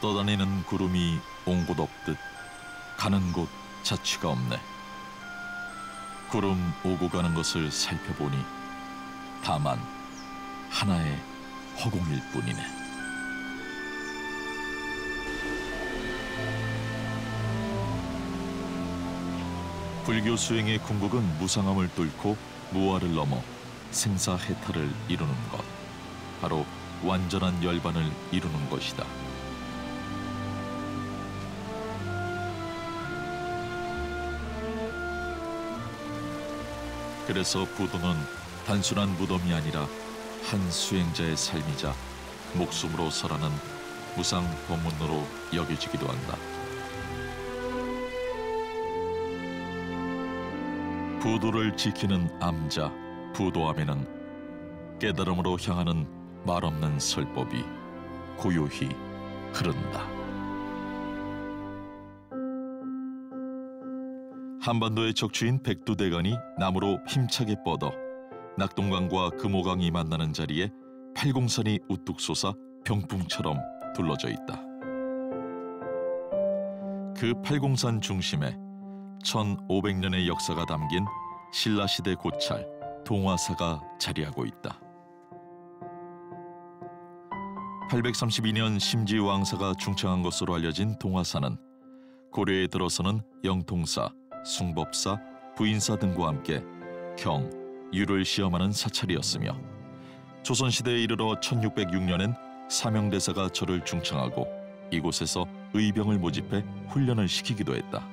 떠다니는 구름이 온 곳 없듯 가는 곳 자취가 없네. 구름 오고 가는 것을 살펴보니 다만 하나의 허공일 뿐이네. 불교 수행의 궁극은 무상함을 뚫고 무아를 넘어 생사해탈을 이루는 것, 바로 완전한 열반을 이루는 것이다. 그래서 부도는 단순한 무덤이 아니라 한 수행자의 삶이자 목숨으로 설하는 무상 법문으로 여겨지기도 한다. 부도를 지키는 암자, 부도암에는 깨달음으로 향하는 말없는 설법이 고요히 흐른다. 한반도의 적주인 백두대간이 나무로 힘차게 뻗어 낙동강과 금호강이 만나는 자리에 팔공산이 우뚝 솟아 병풍처럼 둘러져 있다. 그 팔공산 중심에 1500년의 역사가 담긴 신라시대 고찰 동화사가 자리하고 있다. 832년 심지왕사가 중창한 것으로 알려진 동화사는 고려에 들어서는 영통사, 숭법사, 부인사 등과 함께 경, 유를 시험하는 사찰이었으며 조선시대에 이르러 1606년엔 사명대사가 절을 중창하고 이곳에서 의병을 모집해 훈련을 시키기도 했다.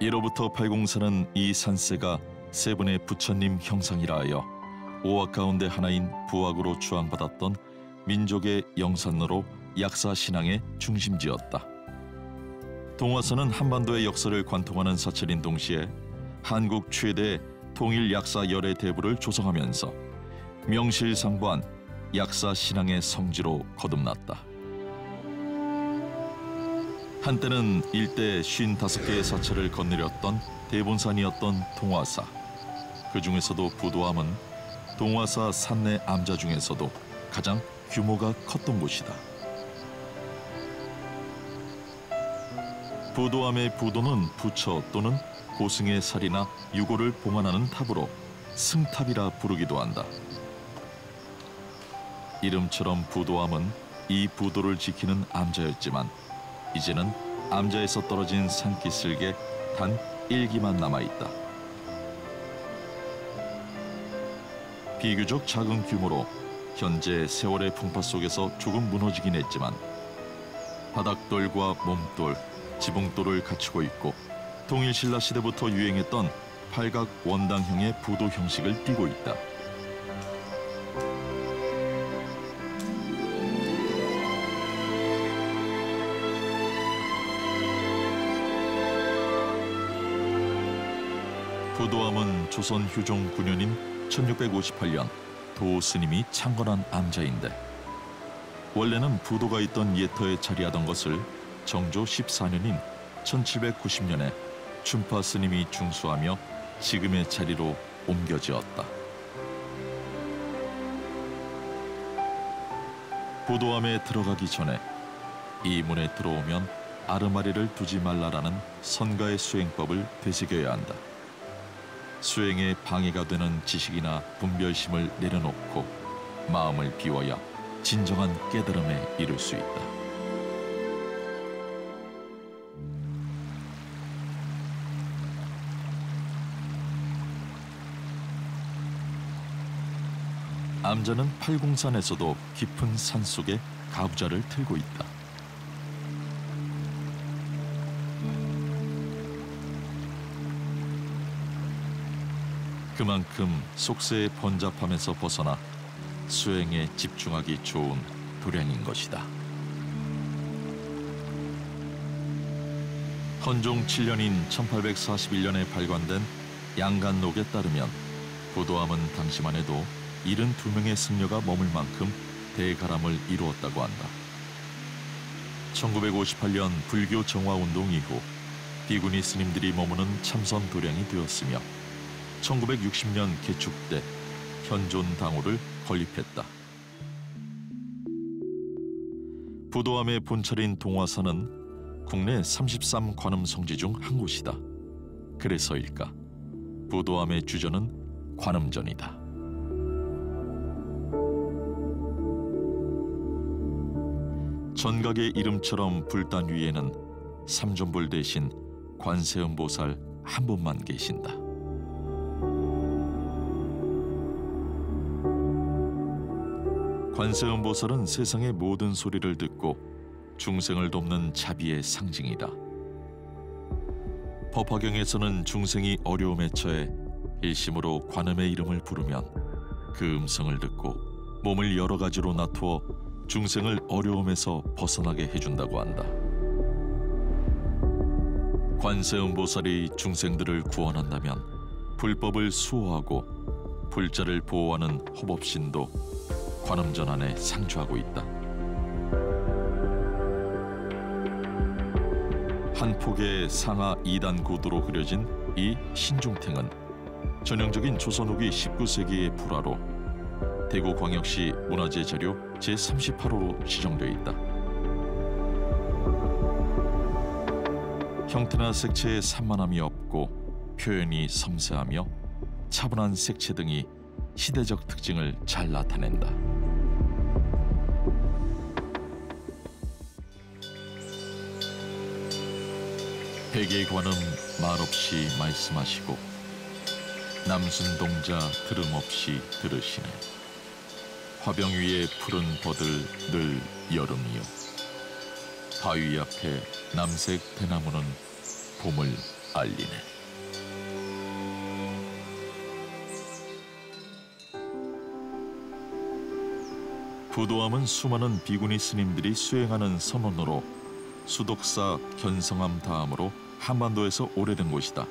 이로부터 팔공산은 이 산세가 세 분의 부처님 형상이라 하여 오악 가운데 하나인 부악으로 추앙받았던 민족의 영산으로 약사 신앙의 중심지였다. 동화사는 한반도의 역사를 관통하는 사찰인 동시에 한국 최대 통일 약사 열애 대부를 조성하면서 명실상부한 약사 신앙의 성지로 거듭났다. 한때는 일대 55개의 사찰을 거느렸던 대본산이었던 동화사. 그 중에서도 부도암은 동화사 산내 암자 중에서도 가장 규모가 컸던 곳이다. 부도암의 부도는 부처 또는 고승의 살이나 유고를 봉안하는 탑으로 승탑이라 부르기도 한다. 이름처럼 부도암은 이 부도를 지키는 암자였지만 이제는 암자에서 떨어진 산기슭에 단 1기만 남아있다. 비교적 작은 규모로 현재 세월의 풍파 속에서 조금 무너지긴 했지만 바닥돌과 몸돌, 지붕돌을 갖추고 있고 통일신라 시대부터 유행했던 팔각 원당형의 부도 형식을 띠고 있다. 부도암은 조선 휴종 9년인 1658년 도스님이 창건한 암자인데 원래는 부도가 있던 예터에 자리하던 것을 정조 14년인 1790년에 춘파 스님이 중수하며 지금의 자리로 옮겨지었다. 부도암에 들어가기 전에 이 문에 들어오면 아르마리를 두지 말라라는 선가의 수행법을 되새겨야 한다. 수행에 방해가 되는 지식이나 분별심을 내려놓고 마음을 비워야 진정한 깨달음에 이를 수 있다. 암자는 팔공산에서도 깊은 산속에 가부좌를 틀고 있다. 그만큼 속세의 번잡함에서 벗어나 수행에 집중하기 좋은 도량인 것이다. 헌종 7년인 1841년에 발간된 양간록에 따르면 부도암은 당시만 해도 72명의 승려가 머물 만큼 대가람을 이루었다고 한다. 1958년 불교 정화운동 이후 비구니 스님들이 머무는 참선 도량이 되었으며 1960년 개축 때 현존 당호를 건립했다. 부도암의 본처인 동화산은 국내 33 관음 성지 중 한 곳이다. 그래서일까? 부도암의 주저는 관음전이다. 전각의 이름처럼 불단 위에는 삼존불 대신 관세음보살 한 분만 계신다. 관세음보살은 세상의 모든 소리를 듣고 중생을 돕는 자비의 상징이다. 법화경에서는 중생이 어려움에 처해 일심으로 관음의 이름을 부르면 그 음성을 듣고 몸을 여러 가지로 나누어 중생을 어려움에서 벗어나게 해준다고 한다. 관세음보살이 중생들을 구원한다면 불법을 수호하고 불자를 보호하는 호법신도 관음전 안에 상주하고 있다. 한 폭의 상하 2단 고도로 그려진 이 신중탱은 전형적인 조선 후기 19세기의 불화로 대구광역시 문화재 자료 제38호로 지정되어 있다. 형태나 색채에 산만함이 없고 표현이 섬세하며 차분한 색채 등이 시대적 특징을 잘 나타낸다. 백예관음 말없이 말씀하시고 남순동자 들음없이 들으시네. 화병 위에 푸른 버들 늘 여름이요. 바위 앞에 남색 대나무는 봄을 알리네. 부도암은 수많은 비구니 스님들이 수행하는 선원으로 수독사 견성암 다음으로 한반도에서 오래된 곳이다.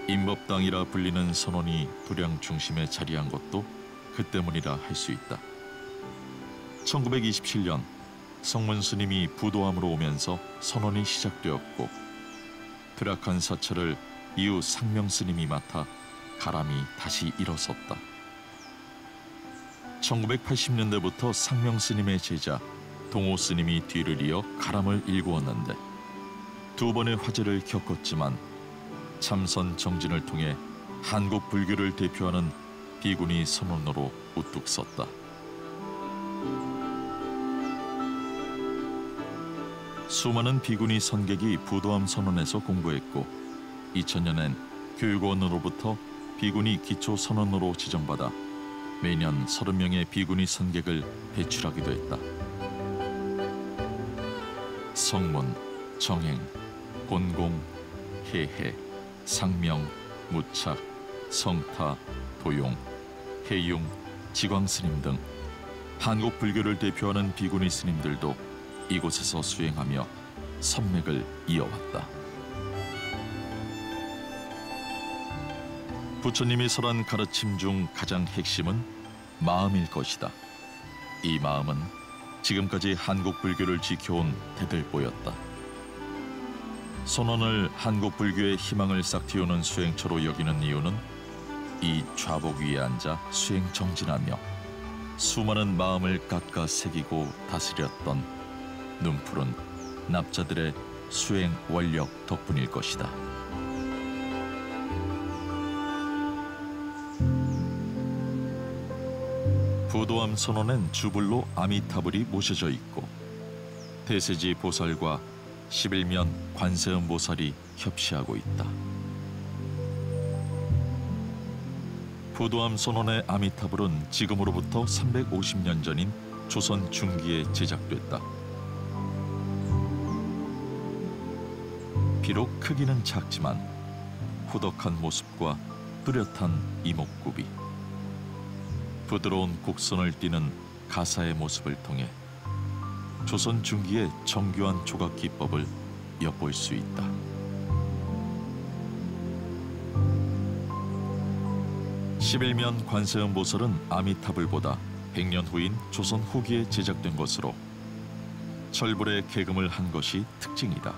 임법당이라 불리는 선원이 도량 중심에 자리한 것도 그 때문이라 할 수 있다. 1927년 성문 스님이 부도암으로 오면서 선원이 시작되었고 드락한 사찰을 이후 상명 스님이 맡아 가람이 다시 일어섰다. 1980년대부터 상명 스님의 제자 동호 스님이 뒤를 이어 가람을 일구었는데 두 번의 화재를 겪었지만 참선 정진을 통해 한국 불교를 대표하는 비구니 선원으로 우뚝 섰다. 수많은 비구니 선객이 부도암 선원에서 공부했고 2000년엔 교육원으로부터 비구니 기초 선원으로 지정받아 매년 30명의 비구니 선객을 배출하기도 했다. 성문, 정행, 본공, 해해, 상명, 무착, 성타, 도용, 해융, 지광스님 등 한국 불교를 대표하는 비구니 스님들도 이곳에서 수행하며 선맥을 이어왔다. 부처님이 설한 가르침 중 가장 핵심은 마음일 것이다. 이 마음은 지금까지 한국 불교를 지켜온 대들보였다. 선원을 한국 불교의 희망을 싹틔우는 수행처로 여기는 이유는 이 좌복 위에 앉아 수행 정진하며 수많은 마음을 깎아 새기고 다스렸던 눈푸른 납자들의 수행 원력 덕분일 것이다. 부도암 선원엔 주불로 아미타불이 모셔져 있고 대세지 보살과 11면 관세음 보살이 협시하고 있다. 부도암 선원의 아미타불은 지금으로부터 350년 전인 조선 중기에 제작됐다. 비록 크기는 작지만 후덕한 모습과 뚜렷한 이목구비, 부드러운 곡선을 띠는 가사의 모습을 통해 조선 중기의 정교한 조각 기법을 엿볼 수 있다. 십일면 관세음 보살은 아미타불보다 100년 후인 조선 후기에 제작된 것으로 철불에 개금을 한 것이 특징이다.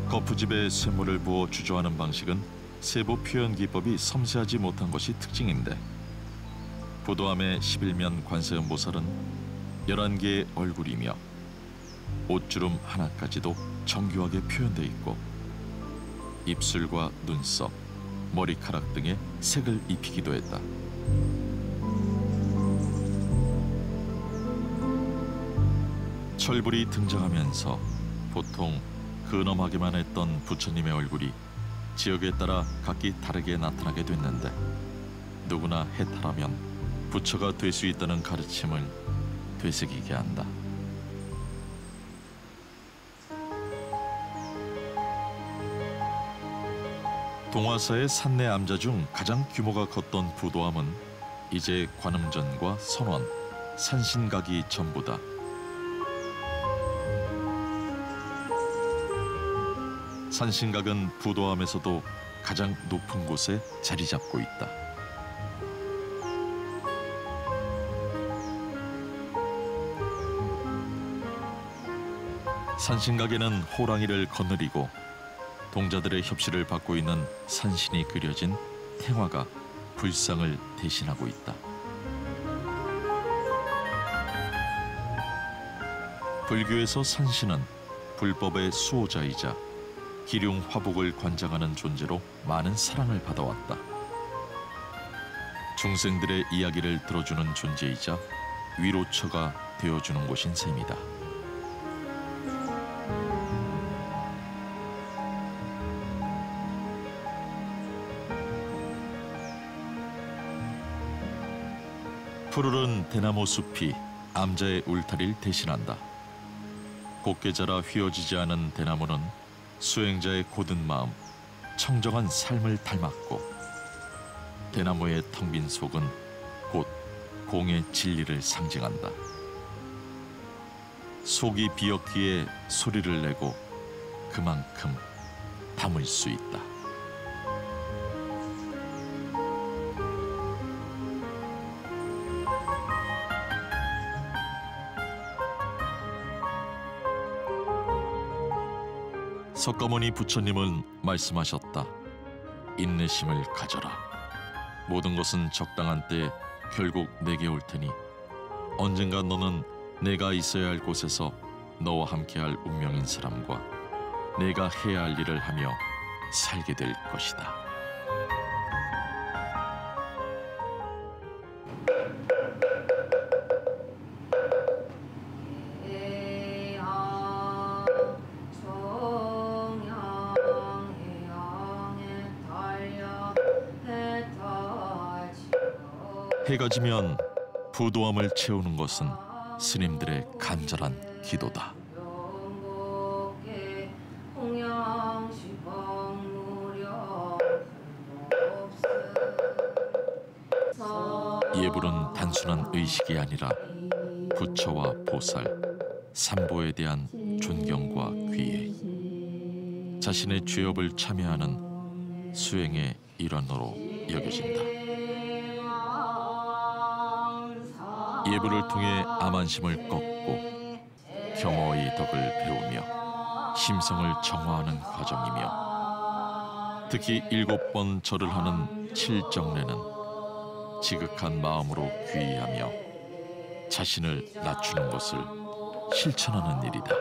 거푸집에 쇳물을 부어 주조하는 방식은 세부 표현 기법이 섬세하지 못한 것이 특징인데 부도함의 11면 관세음보살은 11개의 얼굴이며 옷주름 하나까지도 정교하게 표현돼 있고 입술과 눈썹, 머리카락 등에 색을 입히기도 했다. 철불이 등장하면서 보통 근엄하게만 했던 부처님의 얼굴이 지역에 따라 각기 다르게 나타나게 됐는데 누구나 해탈하면 부처가 될 수 있다는 가르침을 되새기게 한다. 동화사의 산내 암자 중 가장 규모가 컸던 부도함은 이제 관음전과 선원, 산신각이 전부다. 산신각은 부도함에서도 가장 높은 곳에 자리 잡고 있다. 산신각에는 호랑이를 거느리고 동자들의 협시를 받고 있는 산신이 그려진 탱화가 불상을 대신하고 있다. 불교에서 산신은 불법의 수호자이자 기륭 화복을 관장하는 존재로 많은 사랑을 받아왔다. 중생들의 이야기를 들어주는 존재이자 위로처가 되어주는 곳인 셈이다. 푸르른 대나무 숲이 암자의 울타리를 대신한다. 곱게 자라 휘어지지 않은 대나무는 수행자의 고든 마음, 청정한 삶을 닮았고 대나무의 텅 빈 속은 곧 공의 진리를 상징한다. 속이 비었기에 소리를 내고 그만큼 담을 수 있다. 석가모니 부처님은 말씀하셨다. 인내심을 가져라. 모든 것은 적당한 때에 결국 내게 올 테니 언젠가 너는 내가 있어야 할 곳에서 너와 함께할 운명인 사람과 내가 해야 할 일을 하며 살게 될 것이다. 해가 지면 부도함을 채우는 것은 스님들의 간절한 기도다. 예불은 단순한 의식이 아니라 부처와 보살, 삼보에 대한 존경과 귀해, 자신의 죄업을 참여하는 수행의 일환으로 여겨진다. 예불을 통해 암안심을 꺾고 겸허의 덕을 배우며 심성을 정화하는 과정이며 특히 7번 절을 하는 칠정례는 지극한 마음으로 귀의하며 자신을 낮추는 것을 실천하는 일이다.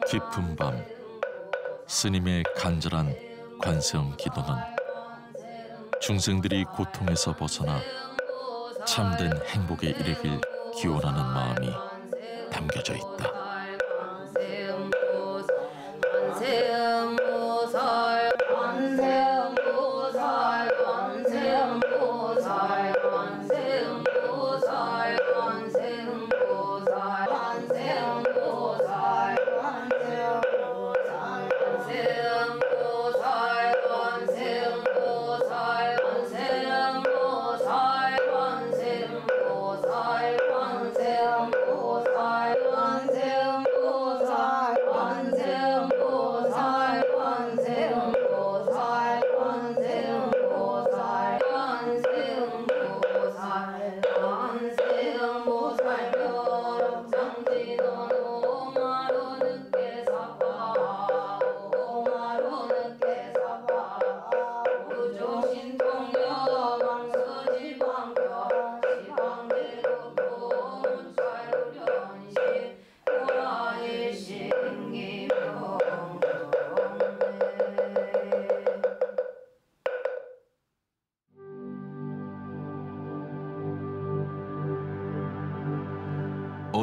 깊은 밤 스님의 간절한 관세음 기도는 중생들이 고통에서 벗어나 참된 행복에 이르길 기원하는 마음이 담겨져 있다.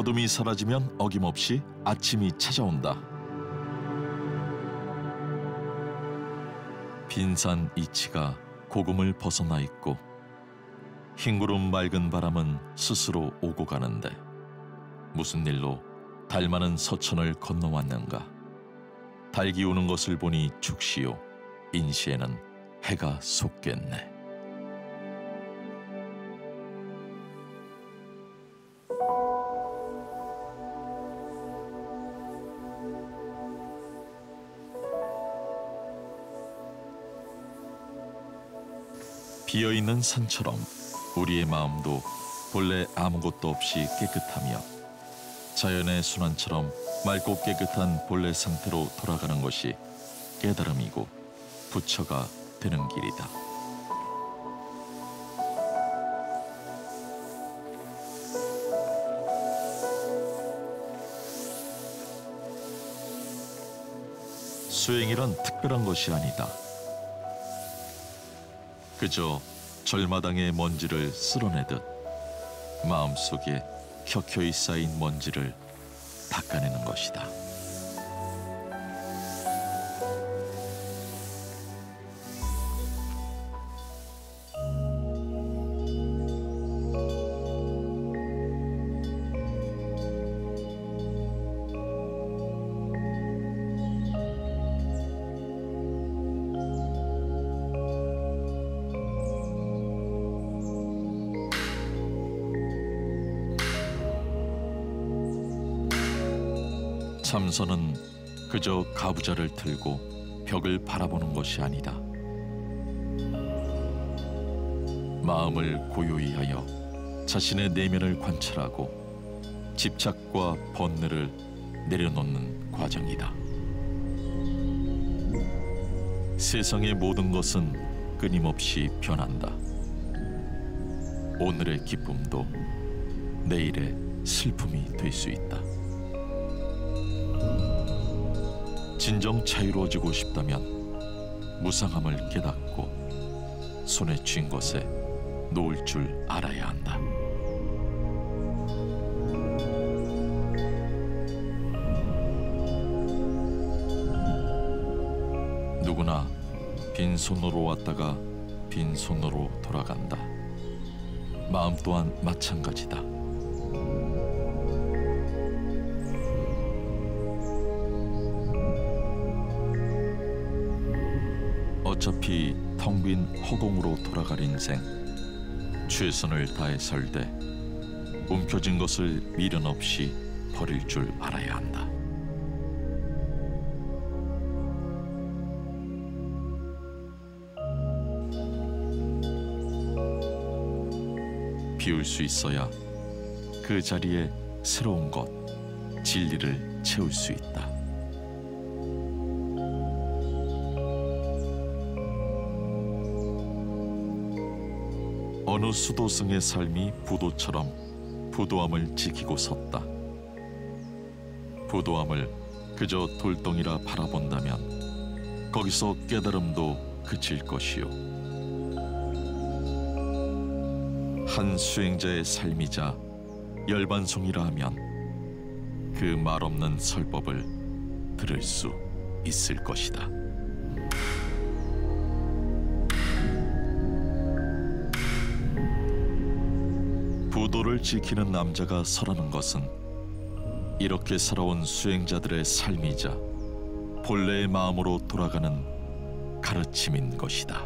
어둠이 사라지면 어김없이 아침이 찾아온다. 빈산 이치가 고금을 벗어나 있고 흰구름 맑은 바람은 스스로 오고 가는데 무슨 일로 달 많은 서천을 건너왔는가. 달기 우는 것을 보니 죽시요 인시에는 해가 솟겠네. 비어있는 산처럼 우리의 마음도 본래 아무것도 없이 깨끗하며 자연의 순환처럼 맑고 깨끗한 본래 상태로 돌아가는 것이 깨달음이고 부처가 되는 길이다. 수행이란 특별한 것이 아니다. 그저 절마당의 먼지를 쓸어내듯 마음속에 켜켜이 쌓인 먼지를 닦아내는 것이다. 참선은 그저 가부좌를 들고 벽을 바라보는 것이 아니다. 마음을 고요히 하여 자신의 내면을 관찰하고 집착과 번뇌를 내려놓는 과정이다. 세상의 모든 것은 끊임없이 변한다. 오늘의 기쁨도 내일의 슬픔이 될 수 있다. 진정 자유로워지고 싶다면 무상함을 깨닫고 손에 쥔 것에 놓을 줄 알아야 한다. 누구나 빈손으로 왔다가 빈손으로 돌아간다. 마음 또한 마찬가지다. 어차피 텅 빈 허공으로 돌아갈 인생, 최선을 다해 살되 움켜진 것을 미련 없이 버릴 줄 알아야 한다. 비울 수 있어야 그 자리에 새로운 것, 진리를 채울 수 있다. 어느 수도승의 삶이 부도처럼 부도함을 지키고 섰다. 부도함을 그저 돌덩이라 바라본다면 거기서 깨달음도 그칠 것이요. 한 수행자의 삶이자 열반송이라 하면 그 말없는 설법을 들을 수 있을 것이다. 부도를 지키는 남자가 서라는 것은 이렇게 살아온 수행자들의 삶이자 본래의 마음으로 돌아가는 가르침인 것이다.